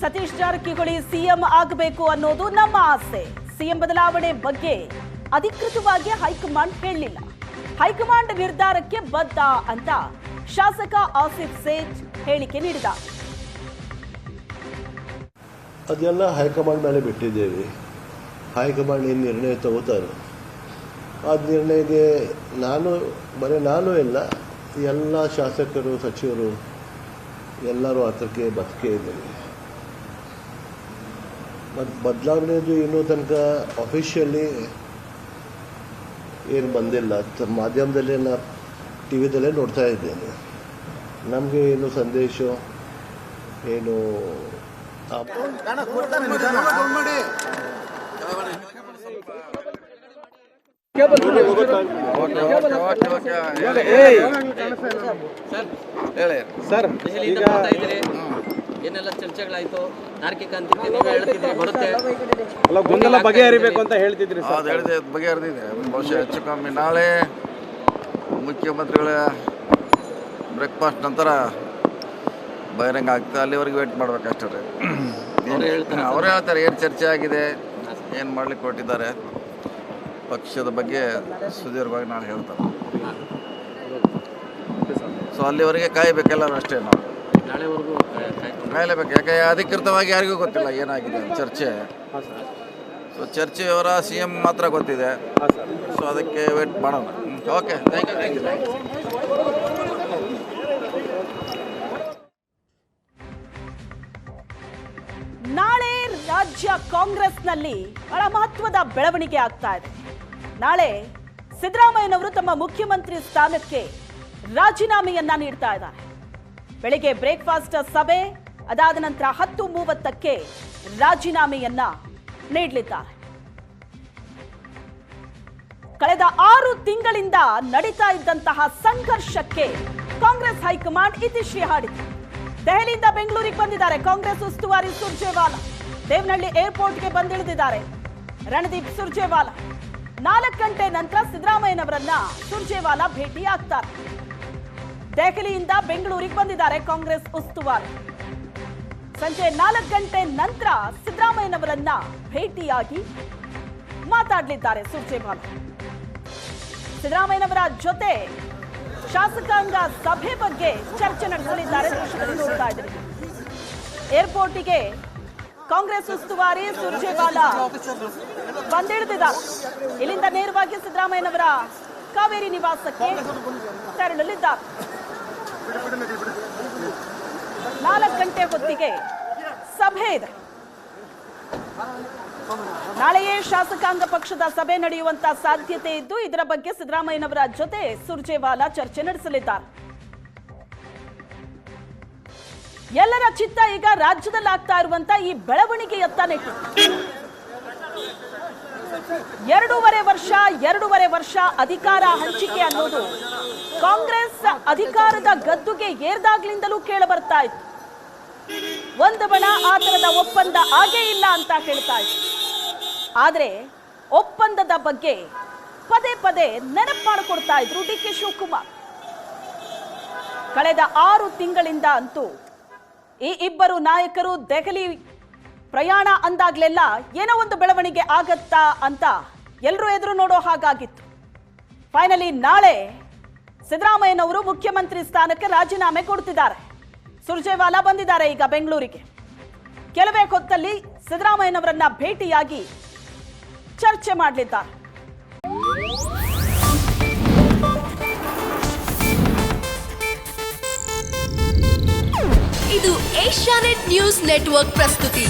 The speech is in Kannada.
ಸತೀಶ್ ಜಾರಕಿಹೊಳಿ ಸಿಎಂ ಆಗಬೇಕು ಅನ್ನೋದು ನಮ್ಮ ಆಸೆ. ಸಿಎಂ ಬದಲಾವಣೆ ಬಗ್ಗೆ ಅಧಿಕೃತವಾಗಿ ಹೈಕಮಾಂಡ್ ಹೇಳಲಿಲ್ಲ. ಹೈಕಮಾಂಡ್ ನಿರ್ಧಾರಕ್ಕೆ ಬದ್ಧ ಅಂತ ಶಾಸಕ ಆಸಿಫ್ ಸೇಠ್ ಹೇಳಿಕೆ ನೀಡಿದ. ಅದೆಲ್ಲ ಹೈಕಮಾಂಡ್ ಮೇಲೆ ಬಿಟ್ಟಿದ್ದೇವೆ. ಹೈಕಮಾಂಡ್ ಏನು ನಿರ್ಣಯ ತಗೋತಾರೆ ಆ ನಿರ್ಣಯಕ್ಕೆ ನಾನು ಇಲ್ಲ, ಎಲ್ಲ ಶಾಸಕರು ಸಚಿವರು ಎಲ್ಲರೂ ಅದಕ್ಕೆ ಬದುಕೇ ಇದ್ದೇವೆ. ಮತ್ತು ಬದಲಾವಣೆದು ಇನ್ನೂ ತನಕ ಅಫಿಷಿಯಲಿ ಏನು ಬಂದಿಲ್ಲ. ಮಾಧ್ಯಮದಲ್ಲೇ ಟಿ ವಿದಲ್ಲೇ ನೋಡ್ತಾ ಇದ್ದೇನೆ. ನಮಗೆ ಏನು ಸಂದೇಶ ಏನು ಏನೆಲ್ಲ ಚರ್ಚೆಗಳಾಯ್ತು, ತಾರ್ಕಿಕ ಅಂತಿದ್ರೆ ನೀವು ಹೇಳ್ತಿದ್ರಿ ಬರುತ್ತೆ ಅಲ್ಲ, ಗೊಂದಲ ಬಗೆಹರಿಬೇಕು ಅಂತ ಹೇಳ್ತಿದ್ರಿ. ಅದು ಹೇಳಿದೆ, ಬಗೆಹರಿದಿದೆ. ಬಹುಶಃ ಹೆಚ್ಚು ಕಮ್ಮಿ ನಾಳೆ ಮುಖ್ಯಮಂತ್ರಿಗಳ ಬ್ರೇಕ್ಫಾಸ್ಟ್ ನಂತರ ಬಹಿರಂಗ ಆಗ್ತದೆ. ಅಲ್ಲಿವರೆಗೆ ವೇಟ್ ಮಾಡ್ಬೇಕಷ್ಟೇ. ಅವರೇ ಹೇಳ್ತಾರೆ ಏನು ಚರ್ಚೆ ಆಗಿದೆ, ಏನು ಮಾಡ್ಲಿಕ್ಕೆ ಹೊರಟಿದ್ದಾರೆ, ಪಕ್ಷದ ಬಗ್ಗೆ ಸುದೀರ್ಘವಾಗಿ ನಾನು ಹೇಳ್ತಾರೆ. ಸೊ ಅಲ್ಲಿವರೆಗೆ ಕಾಯಬೇಕೆಲ್ಲರೂ ಅಷ್ಟೇ. ನಾವು ನಾಳೆವರೆಗೂ ಕಾಯಲೇಬೇಕು. ಯಾಕೆ ಅಧಿಕೃತವಾಗಿ ಯಾರಿಗೂ ಗೊತ್ತಿಲ್ಲ ಏನಾಗಿದೆ ಚರ್ಚೆ. ಸೊ ಚರ್ಚೆ ವಿವರ ಸಿ ಎಂ ಮಾತ್ರ ಗೊತ್ತಿದೆ. ಸೊ ಅದಕ್ಕೆ ವೇಟ್ ಮಾಡೋಣ. Okay, thank you. ನಾಳೆ ರಾಜ್ಯ ಕಾಂಗ್ರೆಸ್ನಲ್ಲಿ ಬಹಳ ಮಹತ್ವದ ಬೆಳವಣಿಗೆ ಆಗ್ತಾ ಇದೆ. ನಾಳೆ ಸಿದ್ದರಾಮಯ್ಯನವರು ತಮ್ಮ ಮುಖ್ಯಮಂತ್ರಿ ಸ್ಥಾನಕ್ಕೆ ರಾಜೀನಾಮೆಯನ್ನ ನೀಡ್ತಾ ಇದ್ದಾರೆ. ಬೆಳಿಗ್ಗೆ ಬ್ರೇಕ್ಫಾಸ್ಟ್ ಸಭೆ, ಅದಾದ ನಂತರ 10:30ಕ್ಕೆ ರಾಜೀನಾಮೆಯನ್ನ ನೀಡಲಿದ್ದಾರೆ. ಕಳೆದ 6 ತಿಂಗಳಿಂದ ನಡೀತಾ ಇದ್ದಂತಹ ಸಂಘರ್ಷಕ್ಕೆ ಕಾಂಗ್ರೆಸ್ ಹೈಕಮಾಂಡ್ ಇತಿಶ್ರೀ ಹಾಡಿದೆ. ದೆಹಲಿಯಿಂದ ಬೆಂಗಳೂರಿಗೆ ಬಂದಿದ್ದಾರೆ ಕಾಂಗ್ರೆಸ್ ಉಸ್ತುವಾರಿ ಸುರ್ಜೇವಾಲಾ. ದೇವನಹಳ್ಳಿ ಏರ್ಪೋರ್ಟ್ಗೆ ಬಂದಿಳಿದಿದ್ದಾರೆ ರಣದೀಪ್ ಸುರ್ಜೇವಾಲಾ. 4 ಗಂಟೆ ನಂತರ ಸಿದ್ದರಾಮಯ್ಯನವರನ್ನ ಸುರ್ಜೇವಾಲಾ ಭೇಟಿ ಆಗ್ತಾರೆ. ದೆಹಲಿಯಿಂದ ಬೆಂಗಳೂರಿಗೆ ಬಂದಿದ್ದಾರೆ ಕಾಂಗ್ರೆಸ್ ಉಸ್ತುವಾರಿ. ಸಂಜೆ 4 ಗಂಟೆ ನಂತರ ಸಿದ್ದರಾಮಯ್ಯನವರನ್ನ ಭೇಟಿಯಾಗಿ ಮಾತಾಡಲಿದ್ದಾರೆ ಸುರ್ಜೇವಾಲಾ. ಸಿದ್ದರಾಮಯ್ಯನವರ ಜೊತೆ ಶಾಸಕಾಂಗ ಸಭೆ ಬಗ್ಗೆ ಚರ್ಚೆ ನಡೆಸಲಿದ್ದಾರೆ. ದೃಶ್ಯದಲ್ಲಿ ನೋಡ್ತಾ ಇದ್ದೀರಿ. ಏರ್ಪೋರ್ಟಿಗೆ ಕಾಂಗ್ರೆಸ್ ಉಸ್ತುವಾರಿ ಸುರ್ಜೇವಾಲಾ ಬಂದಿಳಿದಿದ್ದಾರೆ. ಇಲ್ಲಿಂದ ನೇರವಾಗಿ ಸಿದ್ದರಾಮಯ್ಯನವರ ಕಾವೇರಿ ನಿವಾಸಕ್ಕೆ ತೆರಳಲಿದ್ದಾರೆ. 4 ಗಂಟೆ ಹೊತ್ತಿಗೆ ಸಭೆ ಇದೆ. ನಾಳೆಯೇ ಶಾಸಕಾಂಗ ಪಕ್ಷದ ಸಭೆ ನಡೆಯುವಂತ ಸಾಧ್ಯತೆ ಇದ್ದು, ಇದರ ಬಗ್ಗೆ ಸಿದ್ದರಾಮಯ್ಯನವರ ಜೊತೆ ಸುರ್ಜೇವಾಲಾ ಚರ್ಚೆ ನಡೆಸಲಿದ್ದಾರೆ. ಎಲ್ಲರ ಚಿತ್ತ ಈಗ ರಾಜ್ಯದಲ್ಲಿ ಆಗ್ತಾ ಇರುವಂತ ಈ ಬೆಳವಣಿಗೆಯತ್ತ ನೆಟ್ಟಿದೆ. 2.5 ವರ್ಷ ಅಧಿಕಾರ ಹಂಚಿಕೆ ಅನ್ನೋದು ಕಾಂಗ್ರೆಸ್ ಅಧಿಕಾರದ ಗದ್ದುಗೆ ಏರ್ದಾಗ್ಲಿಂದಲೂ ಕೇಳ ಬರ್ತಾ ಇತ್ತು. ಒಂದು ಬಣ ಆ ತರದ ಒಪ್ಪಂದ ಆಗೇ ಇಲ್ಲ ಅಂತ ಹೇಳ್ತಾ ಇತ್ತು. ಆದ್ರೆ ಒಪ್ಪಂದದ ಬಗ್ಗೆ ಪದೇ ಪದೇ ನೆನಪು ಮಾಡಿಕೊಡ್ತಾ ಇದ್ರು ಡಿ.ಕೆ. ಶಿವಕುಮಾರ್. ಕಳೆದ 6 ತಿಂಗಳಿಂದ ಅಂತೂ ಈ ಇಬ್ಬರು ನಾಯಕರು ದೆಹಲಿ ಪ್ರಯಾಣ ಅಂದಾಗ್ಲೆಲ್ಲ ಏನೋ ಒಂದು ಬೆಳವಣಿಗೆ ಆಗತ್ತಾ ಅಂತ ಎಲ್ಲರೂ ಎದುರು ನೋಡೋ ಹಾಗಾಗಿತ್ತು. ಫೈನಲಿ ನಾಳೆ ಸಿದ್ದರಾಮಯ್ಯನವರು ಮುಖ್ಯಮಂತ್ರಿ ಸ್ಥಾನಕ್ಕೆ ರಾಜೀನಾಮೆ ಕೊಡ್ತಿದ್ದಾರೆ. ಸುರ್ಜೇವಾಲಾ ಬಂದಿದ್ದಾರೆ ಈಗ ಬೆಂಗಳೂರಿಗೆ. ಕೆಲವೇ ಹೊತ್ತಲ್ಲಿ ಸಿದ್ದರಾಮಯ್ಯನವರನ್ನ ಭೇಟಿಯಾಗಿ ಚರ್ಚೆ ಮಾಡಲಿದ್ದಾರೆ. ಇದು ಏಷ್ಯಾನೆಟ್ ನ್ಯೂಸ್ ನೆಟ್ವರ್ಕ್ ಪ್ರಸ್ತುತಿ.